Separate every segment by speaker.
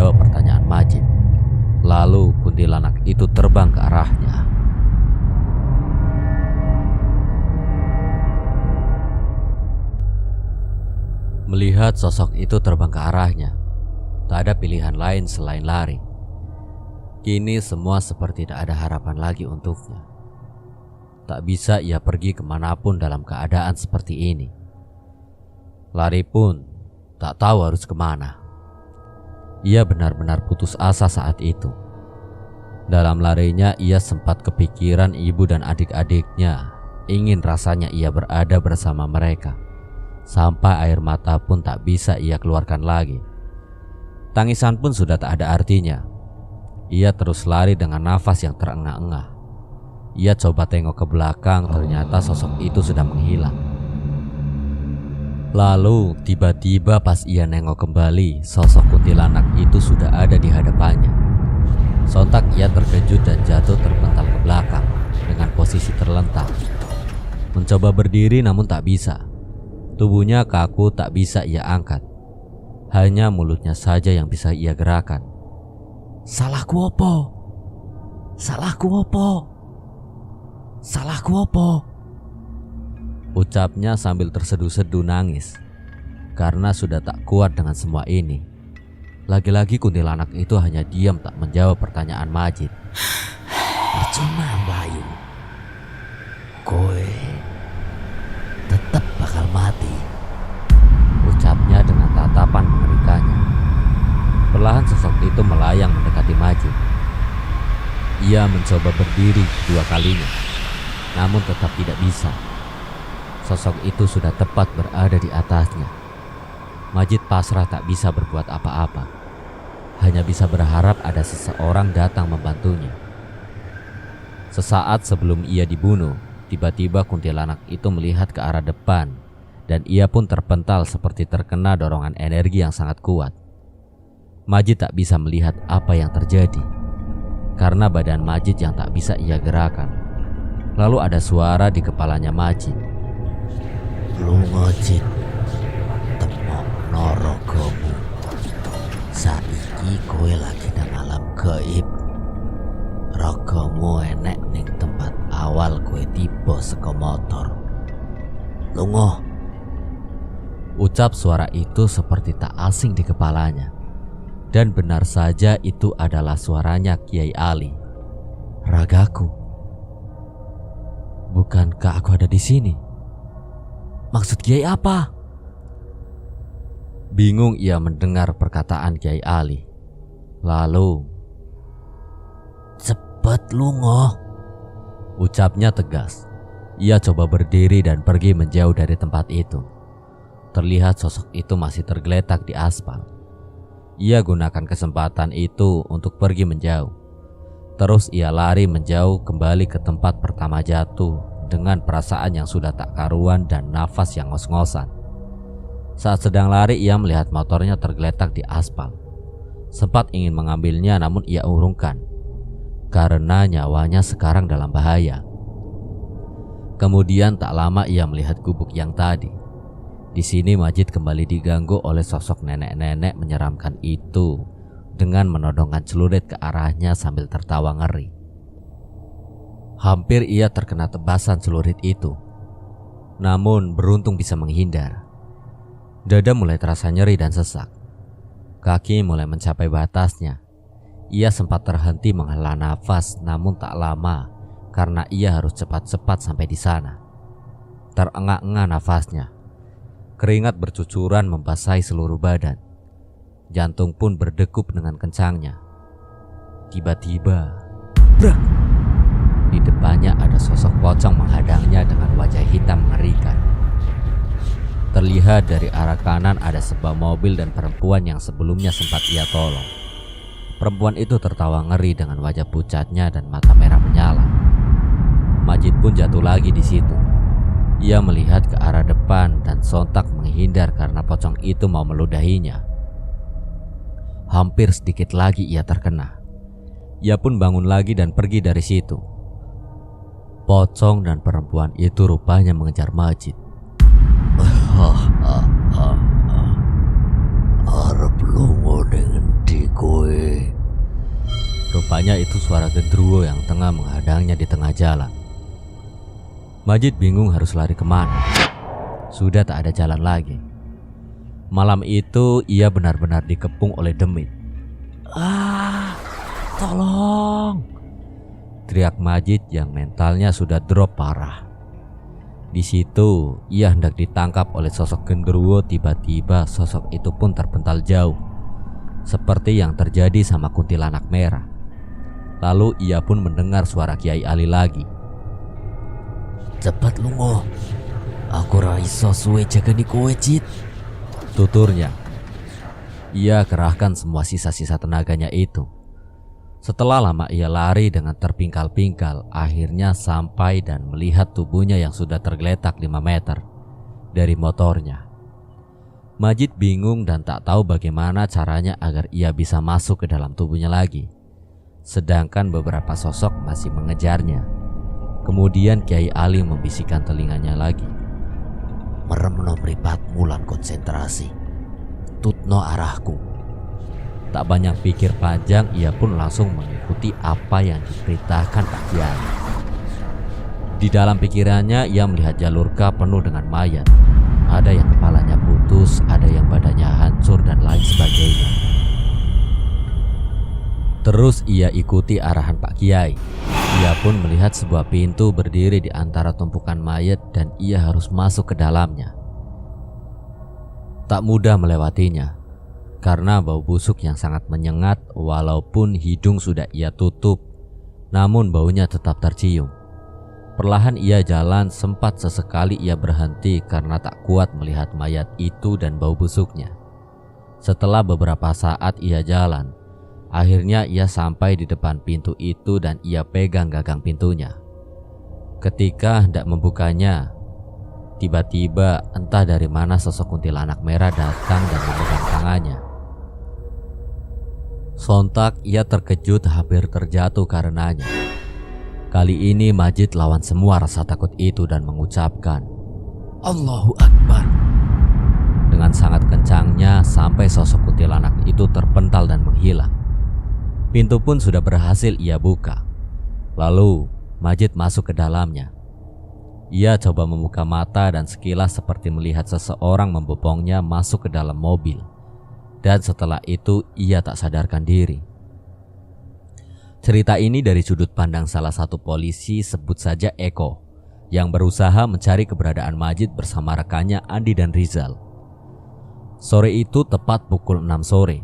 Speaker 1: menjawab pertanyaan Majid. Lalu kuntilanak itu terbang ke arahnya. Melihat sosok itu terbang ke arahnya, tak ada pilihan lain selain lari. Kini semua seperti tak ada harapan lagi untuknya. Tak bisa ia pergi kemanapun dalam keadaan seperti ini. Lari pun tak tahu harus kemana. Ia benar-benar putus asa saat itu. Dalam larinya ia sempat kepikiran ibu dan adik-adiknya. Ingin rasanya ia berada bersama mereka. Sampai air mata pun tak bisa ia keluarkan lagi. Tangisan pun sudah tak ada artinya. Ia terus lari dengan nafas yang terengah-engah. Ia coba tengok ke belakang, ternyata sosok itu sudah menghilang. Lalu tiba-tiba pas ia nengok kembali, sosok kuntilanak itu sudah ada di hadapannya. Sontak ia terkejut dan jatuh terpental ke belakang dengan posisi terlentang. Mencoba berdiri namun tak bisa. Tubuhnya kaku, tak bisa ia angkat. Hanya mulutnya saja yang bisa ia gerakan. Salahku opo? Salahku opo? Salahku opo? Ucapnya sambil terseduh-seduh nangis. Karena sudah tak kuat dengan semua ini. Lagi-lagi kuntilanak itu hanya diam tak menjawab pertanyaan Majid. Percuma Bayu, kowe tetap bakal mati, ucapnya dengan tatapan mengerikannya. Perlahan sosok itu melayang mendekati Majid. Ia mencoba berdiri dua kalinya, namun tetap tidak bisa. Sosok itu sudah tepat berada di atasnya. Majid pasrah tak bisa berbuat apa-apa. Hanya bisa berharap ada seseorang datang membantunya. Sesaat sebelum ia dibunuh, tiba-tiba kuntilanak itu melihat ke arah depan dan ia pun terpental seperti terkena dorongan energi yang sangat kuat. Majid tak bisa melihat apa yang terjadi karena badan Majid yang tak bisa ia gerakan. Lalu ada suara di kepalanya Majid. Lu Majid, temok norogomu. Saiki kowe lagi nang alam gaib. Rogomu enek ning tempat awal kowe tiba saka motor. Lungo. Ucap suara itu seperti tak asing di kepalanya. Dan benar saja itu adalah suaranya Kiai Ali. Ragaku. Bukankah aku ada di sini? Maksud Kiai apa? Bingung ia mendengar perkataan Kiai Ali. Lalu, "Cepet lungo," ucapnya tegas. Ia coba berdiri dan pergi menjauh dari tempat itu. Terlihat sosok itu masih tergeletak di aspal. Ia gunakan kesempatan itu untuk pergi menjauh. Terus ia lari menjauh kembali ke tempat pertama jatuh dengan perasaan yang sudah tak karuan dan nafas yang ngos-ngosan. Saat sedang lari ia melihat motornya tergeletak di aspal. Sempat ingin mengambilnya namun ia urungkan karena nyawanya sekarang dalam bahaya. Kemudian tak lama ia melihat gubuk yang tadi. Di sini Majid kembali diganggu oleh sosok nenek-nenek menyeramkan itu dengan menodongkan celurit ke arahnya sambil tertawa ngeri. Hampir ia terkena tebasan celurit itu, namun beruntung bisa menghindar. Dada mulai terasa nyeri dan sesak. Kaki mulai mencapai batasnya. Ia sempat terhenti menghela nafas, namun tak lama karena ia harus cepat-cepat sampai di sana. Terengah-engah nafasnya. Keringat bercucuran membasahi seluruh badan. Jantung pun berdegup dengan kencangnya. Tiba-tiba, brak! Di depannya ada sosok pocong menghadangnya dengan wajah hitam mengerikan. Terlihat dari arah kanan ada sebuah mobil dan perempuan yang sebelumnya sempat ia tolong. Perempuan itu tertawa ngeri dengan wajah pucatnya dan mata merah menyala. Majid pun jatuh lagi di situ. Ia melihat ke arah depan dan sontak menghindar karena pocong itu mau meludahinya. Hampir sedikit lagi ia terkena. Ia pun bangun lagi dan pergi dari situ. Pocong dan perempuan itu rupanya mengejar Majid. Arep lunga ning endi kowe? rupanya itu suara genderuwo yang tengah menghadangnya di tengah jalan. Majid bingung harus lari kemana. Sudah tak ada jalan lagi. Malam itu ia benar-benar dikepung oleh demit. Tolong! Teriak Majid yang mentalnya sudah drop parah. Di situ ia hendak ditangkap oleh sosok genderuwo, tiba-tiba sosok itu pun terpental jauh. Seperti yang terjadi sama kuntilanak merah. Lalu ia pun mendengar suara Kiai Ali lagi. Cepat lungo, aku ra iso suwe jagani kowe, Cid, tuturnya. Ia kerahkan semua sisa-sisa tenaganya itu. Setelah lama ia lari dengan terpingkal-pingkal, akhirnya sampai dan melihat tubuhnya yang sudah tergeletak 5 meter dari motornya. Majid bingung dan tak tahu bagaimana caranya agar ia bisa masuk ke dalam tubuhnya lagi. Sedangkan beberapa sosok masih mengejarnya. Kemudian Kiai Ali membisikkan telinganya lagi. Meremno mripatmu lan konsentrasi. Tutno arahku. Tak banyak pikir panjang, ia pun langsung mengikuti apa yang diperintahkan Pak Kiai. Di dalam pikirannya ia melihat jalur K penuh dengan mayat. Ada yang kepalanya putus, ada yang badannya hancur dan lain sebagainya. Terus ia ikuti arahan Pak Kiai. Ia pun melihat sebuah pintu berdiri di antara tumpukan mayat dan ia harus masuk ke dalamnya. Tak mudah melewatinya karena bau busuk yang sangat menyengat. Walaupun hidung sudah ia tutup, namun baunya tetap tercium. Perlahan ia jalan, sempat sesekali ia berhenti karena tak kuat melihat mayat itu dan bau busuknya. Setelah beberapa saat ia jalan, akhirnya ia sampai di depan pintu itu dan ia pegang gagang pintunya. Ketika hendak membukanya, tiba-tiba entah dari mana sosok kuntilanak merah datang dan memegang tangannya. Sontak ia terkejut hampir terjatuh karenanya. Kali ini Majid lawan semua rasa takut itu dan mengucapkan Allahu Akbar dengan sangat kencangnya sampai sosok kuntilanak itu terpental dan menghilang. Pintu pun sudah berhasil ia buka. Lalu Majid masuk ke dalamnya. Ia coba membuka mata dan sekilas seperti melihat seseorang membopongnya masuk ke dalam mobil. Dan setelah itu ia tak sadarkan diri. Cerita ini dari sudut pandang salah satu polisi, sebut saja Eko, yang berusaha mencari keberadaan Majid bersama rekannya Andi dan Rizal. Sore itu tepat pukul 6 sore,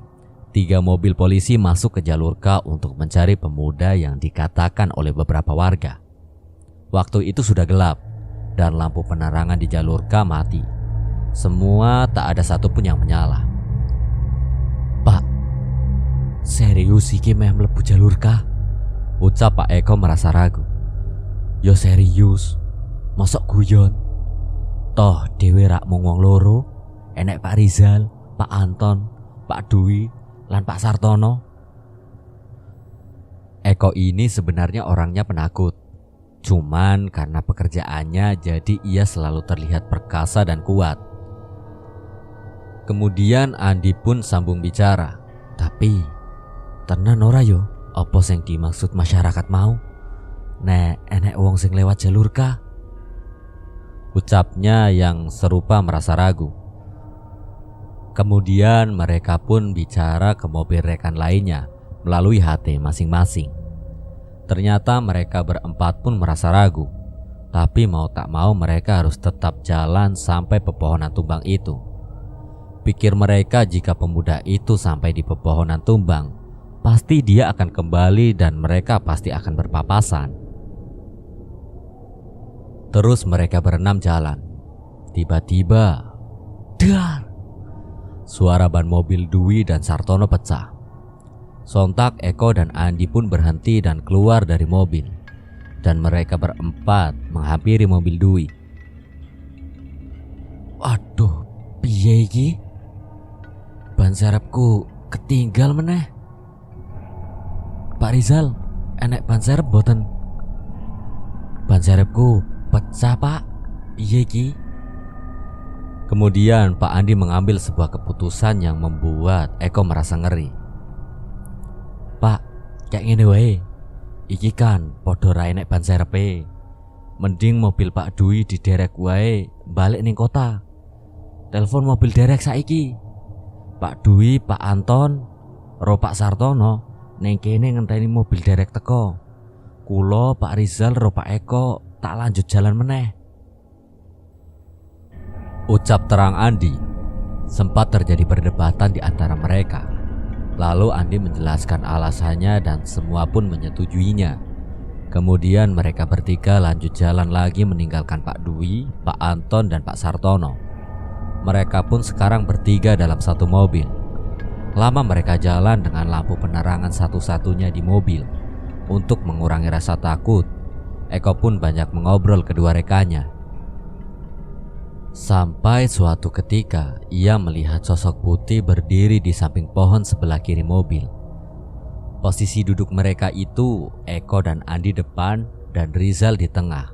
Speaker 1: 3 mobil polisi masuk ke jalur K untuk mencari pemuda yang dikatakan oleh beberapa warga. Waktu itu sudah gelap dan lampu penerangan di jalur K mati. Semua tak ada satupun yang menyala. Pak, serius iki meh mlebu jalur K? Ucap Pak Eko merasa ragu. Yo serius, mosok guyon. Toh dhewe rak mung wong loro, enek Pak Rizal, Pak Anton, Pak Dwi, lan Pak Sartono. Eko ini sebenarnya orangnya penakut. Cuman karena pekerjaannya jadi ia selalu terlihat perkasa dan kuat. Kemudian Andi pun sambung bicara. Tapi tenan ora yo apa sing dimaksud masyarakat mau? Nek enek wong sing lewat jalur K? Ucapnya yang serupa merasa ragu. Kemudian mereka pun bicara ke mobil rekan lainnya melalui HT masing-masing. Ternyata mereka berempat pun merasa ragu. Tapi mau tak mau mereka harus tetap jalan sampai pepohonan tumbang itu. Pikir mereka jika pemuda itu sampai di pepohonan tumbang, pasti dia akan kembali dan mereka pasti akan berpapasan. Terus mereka berenam jalan. Tiba-tiba, dar! Suara ban mobil Dwi dan Sartono pecah. Sontak Eko dan Andi pun berhenti dan keluar dari mobil. Dan mereka berempat menghampiri mobil Dwi. Aduh, piye iki? Ban serepku ketinggal meneh. Pak Rizal, enek ban serep boten? Ban serepku pecah, Pak. Piye iki? Kemudian Pak Andi mengambil sebuah keputusan yang membuat Eko merasa ngeri. Pak, Kayak ngene wae. Iki kan padha ra enek ban serepe. Mending mobil Pak Dwi diderek wae balik ning kota. Telepon mobil derek saiki. Pak Dwi, Pak Anton, ro Pak Sartono ning kene ngenteni mobil derek teko. Kulo, Pak Rizal, ro Pak Eko tak lanjut jalan meneh. Ucap terang Andi. Sempat terjadi perdebatan di antara mereka. Lalu Andi menjelaskan alasannya dan semua pun menyetujuinya. Kemudian mereka bertiga lanjut jalan lagi meninggalkan Pak Dwi, Pak Anton dan Pak Sartono. Mereka pun sekarang bertiga dalam satu mobil. Lama mereka jalan dengan lampu penerangan satu-satunya di mobil. Untuk mengurangi rasa takut, Eko pun banyak mengobrol kedua rekannya. Sampai suatu ketika ia melihat sosok putih berdiri di samping pohon sebelah kiri mobil. Posisi duduk mereka itu Eko dan Andi depan dan Rizal di tengah.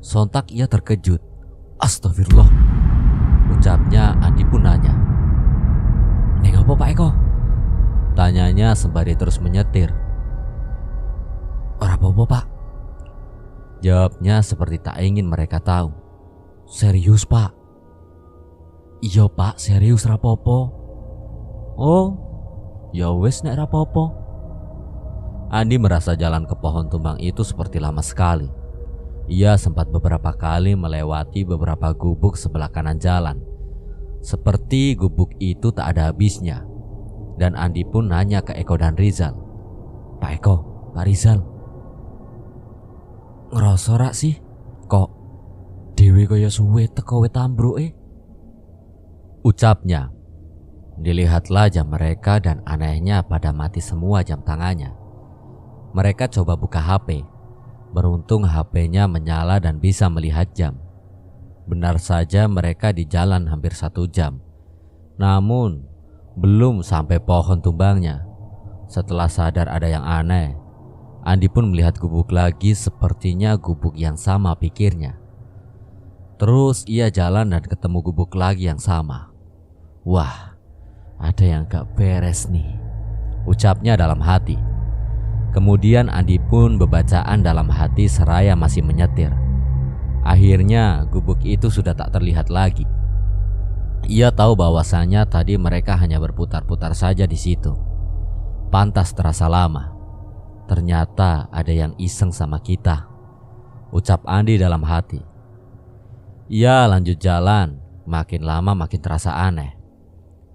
Speaker 1: Sontak ia terkejut. Astagfirullah, ucapnya. Andi pun nanya, "Neng apa Pak Eko?" Tanyanya sembari terus menyetir. "Ora apa-apa Pak," jawabnya seperti tak ingin mereka tahu. "Serius Pak?" "Iya Pak, serius rapopo." "Oh, ya wis nek rapopo." Andi merasa jalan ke pohon tumbang itu seperti lama sekali. Ia sempat beberapa kali melewati beberapa gubuk sebelah kanan jalan. Seperti gubuk itu tak ada habisnya. Dan Andi pun nanya ke Eko dan Rizal, "Pak Eko, Pak Rizal, ngerasa rak sih kok dewe kaya suwe teko wit ambruke?" Ucapnya. Dilihatlah jam mereka dan anehnya pada mati semua jam tangannya. Mereka coba buka HP. Beruntung HP-nya menyala dan bisa melihat jam. Benar saja mereka di jalan hampir 1 jam. Namun belum sampai pohon tumbangnya. Setelah sadar ada yang aneh, Andi pun melihat gubuk lagi, sepertinya gubuk yang sama pikirnya. Terus ia jalan dan ketemu gubuk lagi yang sama. "Wah, ada yang gak beres nih," ucapnya dalam hati. Kemudian Andi pun bebacaan dalam hati seraya masih menyetir. Akhirnya gubuk itu sudah tak terlihat lagi. Ia tahu bahwasanya tadi mereka hanya berputar-putar saja di situ. Pantas terasa lama. Ternyata ada yang iseng sama kita, ucap Andi dalam hati. Ia lanjut jalan. Makin lama makin terasa aneh.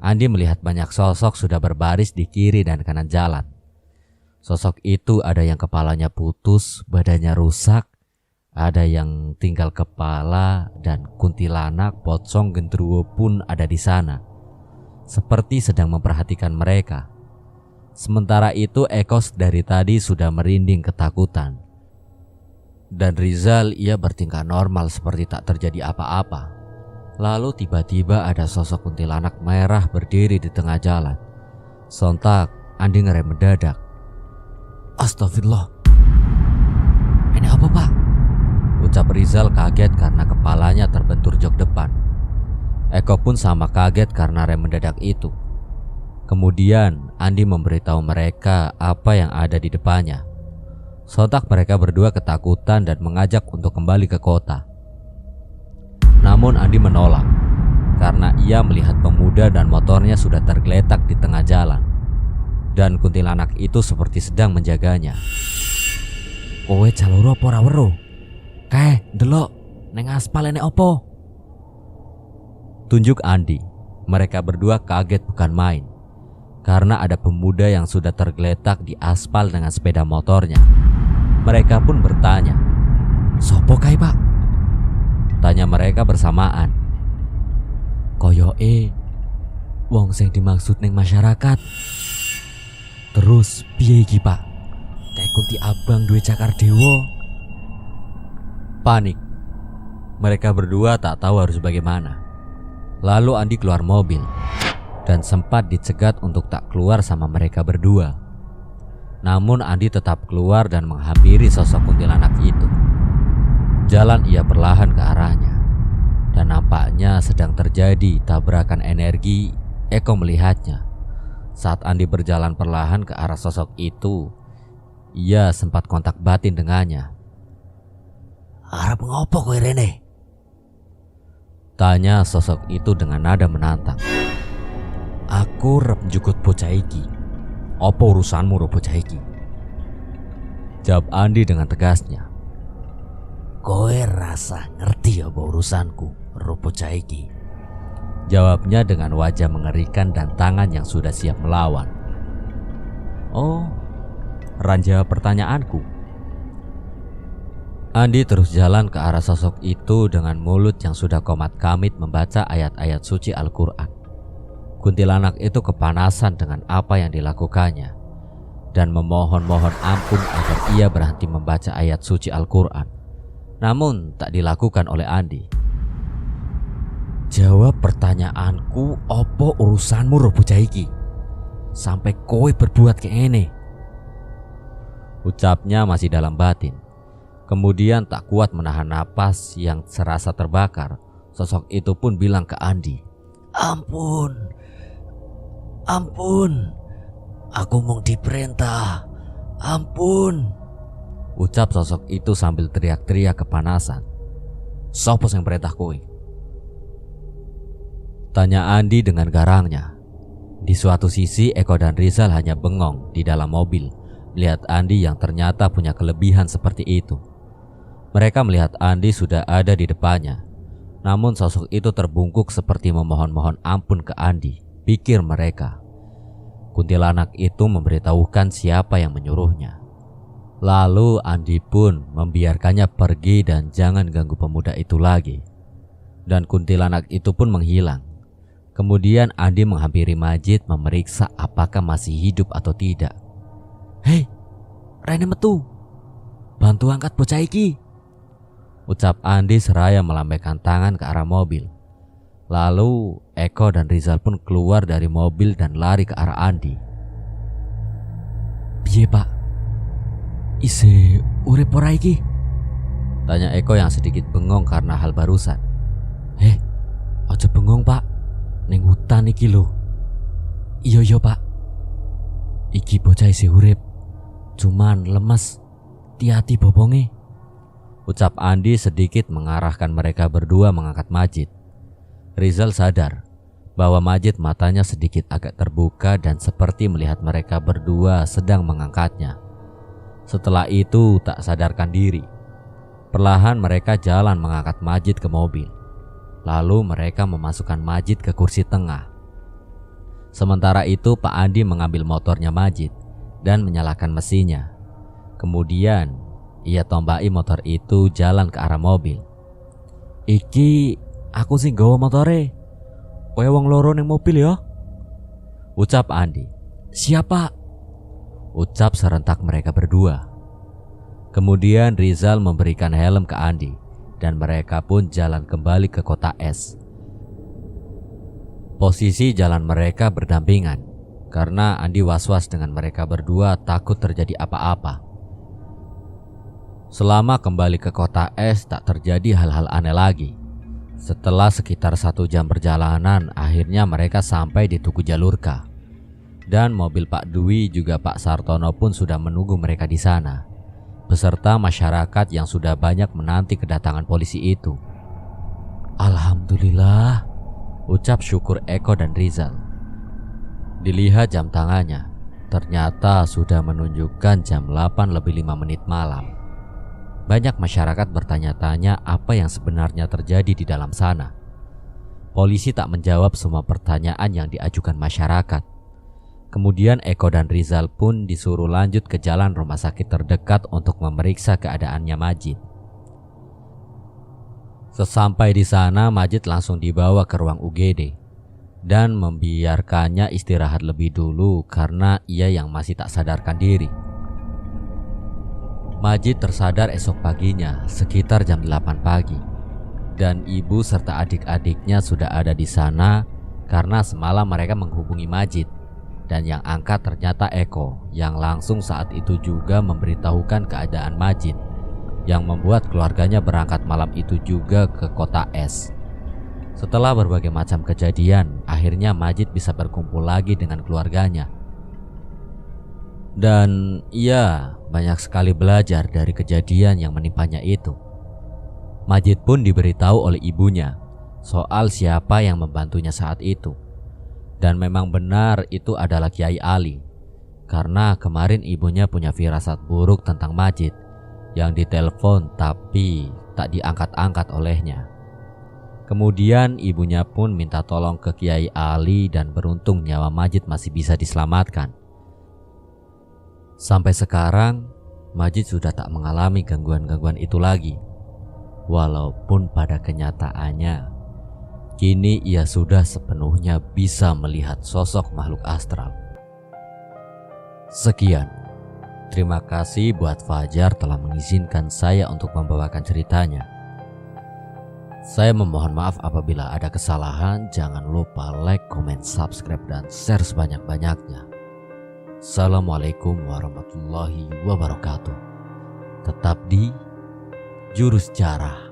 Speaker 1: Andi melihat banyak sosok sudah berbaris di kiri dan kanan jalan. Sosok itu ada yang kepalanya putus, badannya rusak, ada yang tinggal kepala, dan kuntilanak, pocong, gendruwo pun ada di sana, seperti sedang memperhatikan mereka. Sementara itu Eko dari tadi sudah merinding ketakutan. Dan Rizal, ia bertingkah normal seperti tak terjadi apa-apa. Lalu tiba-tiba ada sosok kuntilanak merah berdiri di tengah jalan. Sontak Andi ngerem mendadak. "Astagfirullah, ini apa Pak?" ucap Rizal kaget karena kepalanya terbentur jok depan. Eko pun sama kaget karena rem mendadak itu. Kemudian Andi memberitahu mereka apa yang ada di depannya. Sontak mereka berdua ketakutan dan mengajak untuk kembali ke kota. Namun Andi menolak karena ia melihat pemuda dan motornya sudah tergeletak di tengah jalan. Dan kuntilanak itu seperti sedang menjaganya. "Kowe jalur apa ora weruh? Kae ndelok neng aspal enek opo?" tunjuk Andi. Mereka berdua kaget bukan main karena ada pemuda yang sudah tergeletak di aspal dengan sepeda motornya. Mereka pun bertanya, "Sopo kae Pak?" tanya mereka bersamaan. "Koyoke wong sing dimaksud ning masyarakat." "Terus piye iki Pak? Kayak kunti abang duwe cakar dewa." Panik. Mereka berdua tak tahu harus bagaimana. Lalu Andi keluar mobil dan sempat dicegat untuk tak keluar sama mereka berdua. Namun Andi tetap keluar dan menghampiri sosok kuntilanak itu. Jalan ia perlahan ke arahnya. Dan nampaknya sedang terjadi tabrakan energi. Eko melihatnya. Saat Andi berjalan perlahan ke arah sosok itu, ia sempat kontak batin dengannya.
Speaker 2: "Arep ngopo kowe rene?"
Speaker 1: tanya sosok itu dengan nada menantang.
Speaker 2: "Aku rep njukut bocah iki. Apa urusanmu ro bocah iki?"
Speaker 1: jawab Andi dengan tegasnya.
Speaker 2: "Kowe rasa ngerti apa urusanku ro bocah iki?"
Speaker 1: jawabnya dengan wajah mengerikan dan tangan yang sudah siap melawan.
Speaker 2: "Oh, ranja pertanyaanku."
Speaker 1: Andi terus jalan ke arah sosok itu dengan mulut yang sudah komat kamit membaca ayat-ayat suci Al-Quran. Kuntilanak itu kepanasan dengan apa yang dilakukannya dan memohon-mohon ampun agar ia berhenti membaca ayat suci Al-Quran. Namun tak dilakukan oleh Andi.
Speaker 2: "Jawab pertanyaanku, opo urusanmu ro bocah iki? Sampai kowe berbuat kayak ini."
Speaker 1: Ucapnya masih dalam batin. Kemudian tak kuat menahan napas yang serasa terbakar, sosok itu pun bilang ke Andi,
Speaker 2: Ampun, aku mau diperintah, ampun."
Speaker 1: ucap sosok itu sambil teriak-teriak kepanasan.
Speaker 2: "Sopo sing perintah kowe?"
Speaker 1: tanya Andi dengan garangnya. Di suatu sisi Eko dan Rizal hanya bengong di dalam mobil melihat Andi yang ternyata punya kelebihan seperti itu. Mereka melihat Andi sudah ada di depannya, namun sosok itu terbungkuk seperti memohon-mohon ampun ke Andi, pikir mereka. Kuntilanak itu memberitahukan siapa yang menyuruhnya. Lalu Andi pun membiarkannya pergi dan jangan ganggu pemuda itu lagi. Dan kuntilanak itu pun menghilang. Kemudian Andi menghampiri Majid memeriksa apakah masih hidup atau tidak.
Speaker 2: "Hei, rene metu. Bantu angkat bocah iki,"
Speaker 1: ucap Andi seraya melambaikan tangan ke arah mobil. Lalu Eko dan Rizal pun keluar dari mobil dan lari ke arah Andi.
Speaker 2: "Piye Pak? Ise urip ora iki?"
Speaker 1: tanya Eko yang sedikit bengong karena hal barusan.
Speaker 2: Aja bengong Pak, ning hutan iki lho." Iya Pak, iki bocah isih urip, cuman lemes, hati-hati bobonge,"
Speaker 1: ucap Andi sedikit mengarahkan mereka berdua mengangkat Majid. Rizal sadar bahwa Majid matanya sedikit agak terbuka dan seperti melihat mereka berdua sedang mengangkatnya. Setelah itu tak sadarkan diri. Perlahan mereka jalan mengangkat Majid ke mobil. Lalu mereka memasukkan Majid ke kursi tengah. Sementara itu Pak Andi mengambil motornya Majid dan menyalakan mesinnya. Kemudian ia tombaki motor itu jalan ke arah mobil.
Speaker 2: "Iki aku sing nggawa motore. Kowe wong loro ning mobil ya?"
Speaker 1: ucap Andi.
Speaker 2: "Siapa?"
Speaker 1: ucap serentak mereka berdua. Kemudian Rizal memberikan helm ke Andi dan mereka pun jalan kembali ke kota es. Posisi jalan mereka berdampingan karena Andi was-was dengan mereka berdua takut terjadi apa-apa. Selama kembali ke kota es tak terjadi hal-hal aneh lagi. Setelah sekitar 1 jam perjalanan, akhirnya mereka sampai di Tugu Jalurka. Dan mobil Pak Dwi juga Pak Sartono pun sudah menunggu mereka di sana, beserta masyarakat yang sudah banyak menanti kedatangan polisi itu.
Speaker 2: "Alhamdulillah,"
Speaker 1: ucap syukur Eko dan Rizal. Dilihat jam tangannya, ternyata sudah menunjukkan jam 8:05 malam. Banyak masyarakat bertanya-tanya apa yang sebenarnya terjadi di dalam sana. Polisi tak menjawab semua pertanyaan yang diajukan masyarakat. Kemudian Eko dan Rizal pun disuruh lanjut ke jalan rumah sakit terdekat untuk memeriksa keadaannya Majid. Sesampai di sana, Majid langsung dibawa ke ruang UGD dan membiarkannya istirahat lebih dulu karena ia yang masih tak sadarkan diri. Majid tersadar esok paginya sekitar jam 8 pagi dan ibu serta adik-adiknya sudah ada di sana karena semalam mereka menghubungi Majid. Dan yang angkat ternyata Eko yang langsung saat itu juga memberitahukan keadaan Majid, yang membuat keluarganya berangkat malam itu juga ke kota es. Setelah berbagai macam kejadian, akhirnya Majid bisa berkumpul lagi dengan keluarganya. Dan ia banyak sekali belajar dari kejadian yang menimpanya itu. Majid pun diberitahu oleh ibunya soal siapa yang membantunya saat itu. Dan memang benar itu adalah Kiai Ali, karena kemarin ibunya punya firasat buruk tentang Majid yang ditelepon tapi tak diangkat-angkat olehnya. Kemudian ibunya pun minta tolong ke Kiai Ali dan beruntung nyawa Majid masih bisa diselamatkan. Sampai sekarang Majid sudah tak mengalami gangguan-gangguan itu lagi. Walaupun pada kenyataannya kini ia sudah sepenuhnya bisa melihat sosok makhluk astral. Sekian. Terima kasih buat Fajar telah mengizinkan saya untuk membawakan ceritanya. Saya memohon maaf apabila ada kesalahan. Jangan lupa like, comment, subscribe, dan share sebanyak-banyaknya. Assalamualaikum warahmatullahi wabarakatuh. Tetap di Jurus Jarah.